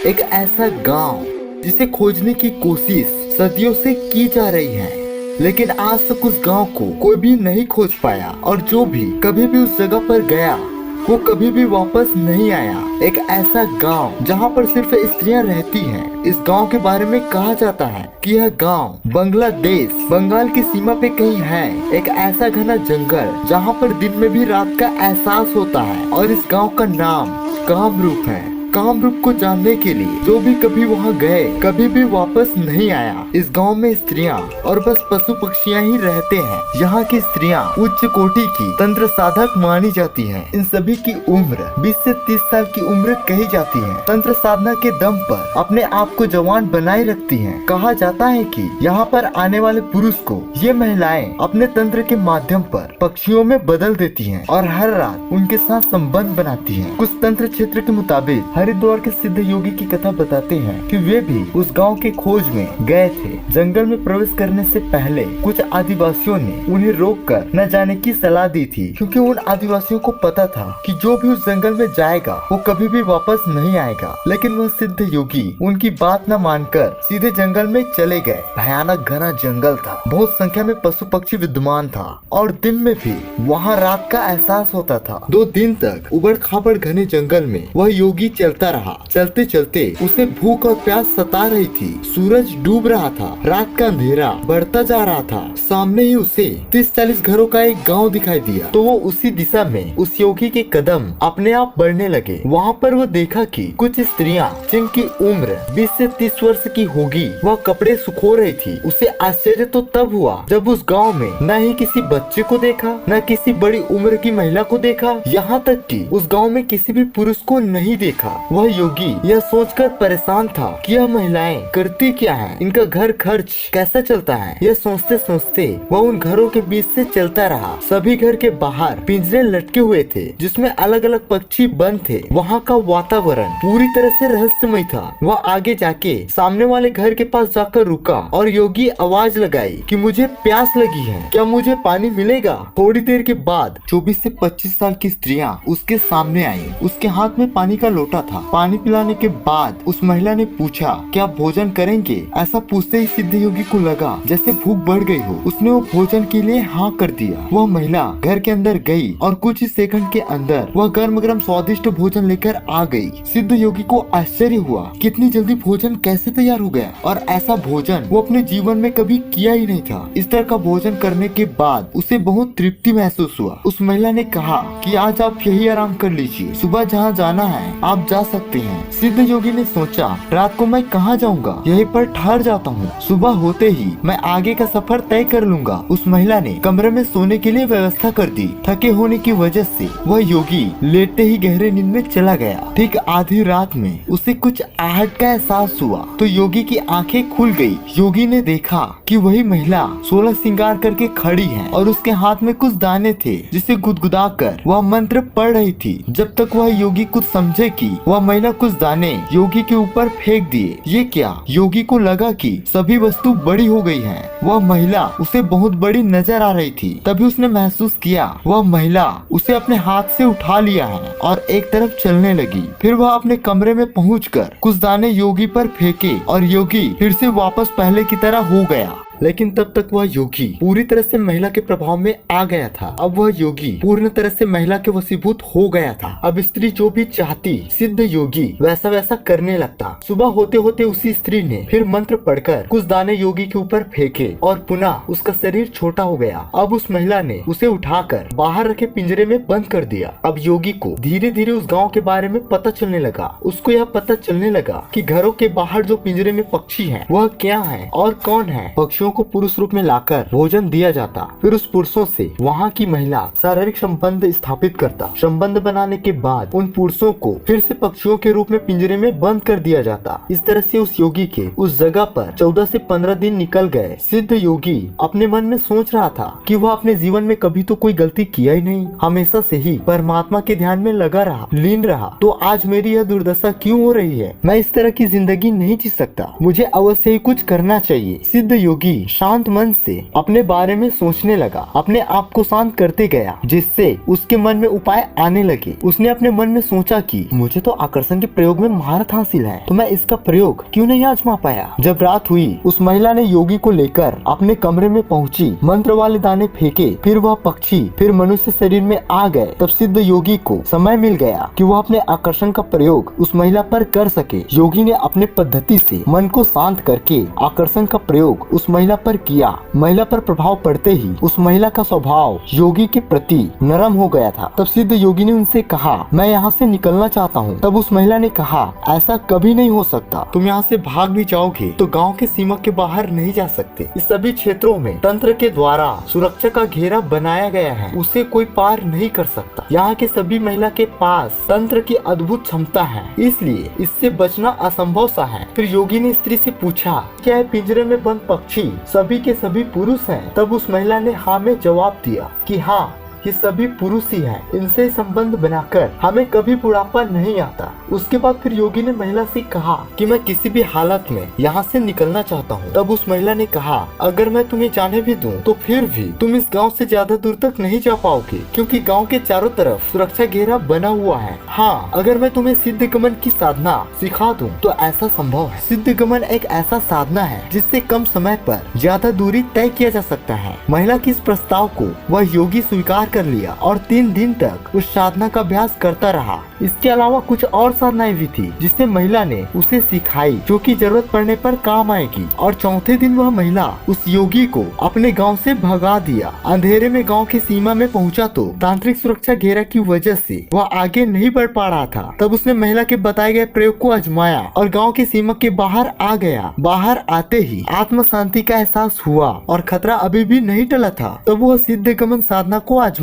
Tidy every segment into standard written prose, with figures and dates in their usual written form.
एक ऐसा गांव जिसे खोजने की कोशिश सदियों से की जा रही है, लेकिन आज तक उस गांव को कोई भी नहीं खोज पाया और जो भी कभी भी उस जगह पर गया वो कभी भी वापस नहीं आया। एक ऐसा गांव जहां पर सिर्फ स्त्रियां रहती हैं। इस गांव के बारे में कहा जाता है कि यह गांव बांग्लादेश बंगाल की सीमा पे कहीं है। एक ऐसा घना जंगल जहां पर दिन में भी रात का एहसास होता है और इस गांव का नाम कामरूप है। कामरूप को जानने के लिए जो भी कभी वहाँ गए कभी भी वापस नहीं आया। इस गांव में स्त्रियां और बस पशु पक्षियां ही रहते हैं। यहाँ की स्त्रियां उच्च कोटि की तंत्र साधक मानी जाती हैं। इन सभी की उम्र 20 से 30 साल की उम्र कही जाती है। तंत्र साधना के दम पर अपने आप को जवान बनाए रखती हैं। कहा जाता है कि यहाँ पर आने वाले पुरुष को ये महिलाएं अपने तंत्र के माध्यम पर पक्षियों में बदल देती हैं और हर रात उनके साथ संबंध बनाती हैं। कुछ तंत्र क्षेत्र के मुताबिक हरिद्वार के सिद्ध योगी की कथा बताते हैं कि वे भी उस गांव के खोज में गए थे। जंगल में प्रवेश करने से पहले कुछ आदिवासियों ने उन्हें रोककर न जाने की सलाह दी थी, क्योंकि उन आदिवासियों को पता था कि जो भी उस जंगल में जाएगा वो कभी भी वापस नहीं आएगा। लेकिन वह सिद्ध योगी उनकी बात न मानकर सीधे जंगल में चले गए। भयानक घना जंगल था, बहुत संख्या में पशु पक्षी विद्यमान था और दिन में भी वहाँ रात का एहसास होता था। 2 दिन तक उबड़ खाबड़ घने जंगल में वह योगी चलता रहा। चलते चलते उसे भूख और प्यास सता रही थी। सूरज डूब रहा था, रात का अंधेरा बढ़ता जा रहा था। सामने ही उसे 30-40 घरों का एक गांव दिखाई दिया, तो वो उसी दिशा में उस योगी के कदम अपने आप बढ़ने लगे। वहाँ पर वो देखा कि कुछ स्त्रियां जिनकी उम्र 20 से 30 वर्ष की होगी वह कपड़े सुखो रही थी। उसे आश्चर्य तो तब हुआ जब उस गाँव में न ही किसी बच्चे को देखा, न किसी बड़ी उम्र की महिला को देखा, यहाँ तक कि उस गाँव में किसी भी पुरुष को नहीं देखा। वह योगी यह सोचकर परेशान था कि यह महिलाएं करती क्या हैं, इनका घर खर्च कैसा चलता है। यह सोचते सोचते वह उन घरों के बीच से चलता रहा। सभी घर के बाहर पिंजरे लटके हुए थे जिसमें अलग अलग पक्षी बंद थे। वहाँ का वातावरण पूरी तरह से रहस्यमय था। वह आगे जाके सामने वाले घर के पास जाकर रुका और योगी आवाज लगाई कि मुझे प्यास लगी है, क्या मुझे पानी मिलेगा। थोड़ी देर के बाद 24 से 25 साल की स्त्रियां उसके सामने आई। उसके हाथ में पानी का लोटा था। पानी पिलाने के बाद उस महिला ने पूछा, क्या भोजन करेंगे। ऐसा पूछते ही सिद्ध योगी को लगा जैसे भूख बढ़ गई हो। उसने वो भोजन के लिए हाँ कर दिया। वह महिला घर के अंदर गई और कुछ ही सेकंड के अंदर वह गर्म गर्म स्वादिष्ट भोजन लेकर आ गई। सिद्ध योगी को आश्चर्य हुआ कितनी जल्दी भोजन कैसे तैयार हो गया, और ऐसा भोजन वो अपने जीवन में कभी किया ही नहीं था। इस तरह का भोजन करने के बाद उसे बहुत तृप्ति महसूस हुआ। उस महिला ने कहा कि आज आप यही आराम कर लीजिए, सुबह जहाँ जाना है आप जा सकते हैं। सिद्ध योगी ने सोचा, रात को मैं कहाँ जाऊँगा, यहीं पर ठहर जाता हूँ, सुबह होते ही मैं आगे का सफर तय कर लूंगा। उस महिला ने कमरे में सोने के लिए व्यवस्था कर दी। थके होने की वजह से वह योगी लेटते ही गहरे नींद में चला गया। ठीक आधी रात में उसे कुछ आहट का एहसास हुआ तो योगी की आंखें खुल गई। योगी ने देखा कि वही महिला 16 श्रृंगार करके खड़ी है और उसके हाथ में कुछ दाने थे जिसे गुदगुदा कर वह मंत्र पढ़ रही थी। जब तक वह योगी कुछ समझे कि वह महिला कुछ दाने योगी के ऊपर फेंक दिए। ये क्या, योगी को लगा कि सभी वस्तु बड़ी हो गई हैं। वह महिला उसे बहुत बड़ी नजर आ रही थी। तभी उसने महसूस किया वह महिला उसे अपने हाथ से उठा लिया है और एक तरफ चलने लगी। फिर वह अपने कमरे में पहुंचकर कुछ दाने योगी पर फेंके और योगी फिर से वापस पहले की तरह हो गया। लेकिन तब तक वह योगी पूरी तरह से महिला के प्रभाव में आ गया था। अब वह योगी पूर्ण तरह से महिला के वशीभूत हो गया था। अब स्त्री जो भी चाहती सिद्ध योगी वैसा वैसा करने लगता। सुबह होते होते उसी स्त्री ने फिर मंत्र पढ़कर कुछ दाने योगी के ऊपर फेंके और पुनः उसका शरीर छोटा हो गया। अब उस महिला ने उसे उठाकर बाहर रखे पिंजरे में बंद कर दिया। अब योगी को धीरे धीरे उस गाँव के बारे में पता चलने लगा। उसको यह पता चलने लगा कि घरों के बाहर जो पिंजरे में पक्षी है वह क्या है और कौन है। पक्षियों को पुरुष रूप में लाकर भोजन दिया जाता। फिर उस पुरुषों से वहाँ की महिला शारीरिक संबंध स्थापित करता। संबंध बनाने के बाद उन पुरुषों को फिर से पक्षियों के रूप में पिंजरे में बंद कर दिया जाता। इस तरह से उस योगी के उस जगह पर 14 से 15 दिन निकल गए। सिद्ध योगी अपने मन में सोच रहा था कि वह अपने जीवन में कभी तो कोई गलती किया ही नहीं, हमेशा से ही परमात्मा के ध्यान में लगा रहा, लीन रहा, तो आज मेरी यह दुर्दशा क्यों हो रही है। मैं इस तरह की जिंदगी नहीं जी सकता, मुझे अवश्य ही कुछ करना चाहिए। सिद्ध योगी योगी शांत मन से अपने बारे में सोचने लगा, अपने आप को शांत करते गया, जिससे उसके मन में उपाय आने लगे। उसने अपने मन में सोचा कि मुझे तो आकर्षण के प्रयोग में महारत हासिल है, तो मैं इसका प्रयोग क्यों नहीं आजमा पाया। जब रात हुई, उस महिला ने योगी को लेकर अपने कमरे में पहुंची, मंत्र वाले दाने फेंके, फिर वह पक्षी फिर मनुष्य शरीर में आ गए। तब सिद्ध योगी को समय मिल गया कि वह अपने आकर्षण का प्रयोग उस महिला पर कर सके। योगी ने अपने पद्धति से मन को शांत करके आकर्षण का प्रयोग उस महिला पर किया। महिला पर प्रभाव पड़ते ही उस महिला का स्वभाव योगी के प्रति नरम हो गया था। तब सिद्ध योगी ने उनसे कहा, मैं यहाँ से निकलना चाहता हूँ। तब उस महिला ने कहा, ऐसा कभी नहीं हो सकता, तुम यहाँ से भाग भी जाओगे तो गांव के सीमा के बाहर नहीं जा सकते। इस सभी क्षेत्रों में तंत्र के द्वारा सुरक्षा का घेरा बनाया गया है, उसे कोई पार नहीं कर सकता। यहाँ के सभी महिला के पास तंत्र की अद्भुत क्षमता है, इसलिए इससे बचना असंभव सा है। फिर योगी ने स्त्री से पूछा, क्या ये पिंजरे में बंद पक्षी सभी के सभी पुरुष हैं? तब उस महिला ने हाँ में जवाब दिया कि हाँ, ये सभी पुरुष ही हैं। इनसे संबंध बनाकर हमें कभी बुढ़ापा नहीं आता। उसके बाद फिर योगी ने महिला से कहा कि मैं किसी भी हालत में यहाँ से निकलना चाहता हूँ। तब उस महिला ने कहा, अगर मैं तुम्हें जाने भी दूँ तो फिर भी तुम इस गांव से ज्यादा दूर तक नहीं जा पाओगे, क्योंकि गांव के चारों तरफ सुरक्षा घेरा बना हुआ है। हाँ, अगर मैं तुम्हें सिद्ध गमन की साधना सिखा दूँ तो ऐसा संभव है। सिद्ध गमन एक ऐसा साधना है जिससे कम समय पर ज्यादा दूरी तय किया जा सकता है। महिला के इस प्रस्ताव को वह योगी स्वीकार कर लिया और 3 दिन तक उस साधना का अभ्यास करता रहा। इसके अलावा कुछ और साधनाएं भी थी जिससे महिला ने उसे सिखाई, जो कि जरूरत पड़ने पर काम आएगी। और चौथे दिन वह महिला उस योगी को अपने गांव से भगा दिया। अंधेरे में गांव की सीमा में पहुंचा तो तांत्रिक सुरक्षा घेरा की वजह से वह आगे नहीं बढ़ पा रहा था। तब उसने महिला के बताए गए प्रयोग को आजमाया और गाँव की सीमा के बाहर आ गया। बाहर आते ही आत्म शांति का एहसास हुआ और खतरा अभी भी नहीं टला था। तब वह सिद्ध गमन साधना को आजमाया।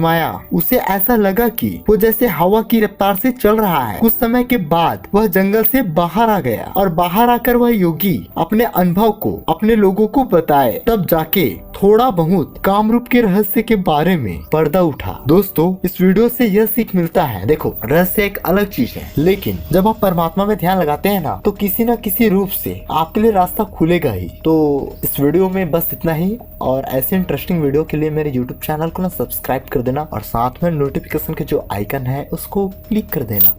उसे ऐसा लगा कि वो जैसे हवा की रफ्तार से चल रहा है। कुछ समय के बाद वह जंगल से बाहर आ गया और बाहर आकर वह योगी अपने अनुभव को अपने लोगों को बताए। तब जाके थोड़ा बहुत कामरूप के रहस्य के बारे में पर्दा उठा। दोस्तों, इस वीडियो से यह सीख मिलता है, देखो रहस्य एक अलग चीज है, लेकिन जब आप परमात्मा में ध्यान लगाते हैं ना, तो किसी न किसी रूप से आपके लिए रास्ता खुलेगा ही। तो इस वीडियो में बस इतना ही, और ऐसे इंटरेस्टिंग वीडियो के लिए मेरे YouTube चैनल को ना सब्सक्राइब कर देना और साथ में नोटिफिकेशन के जो आइकन है उसको क्लिक कर देना।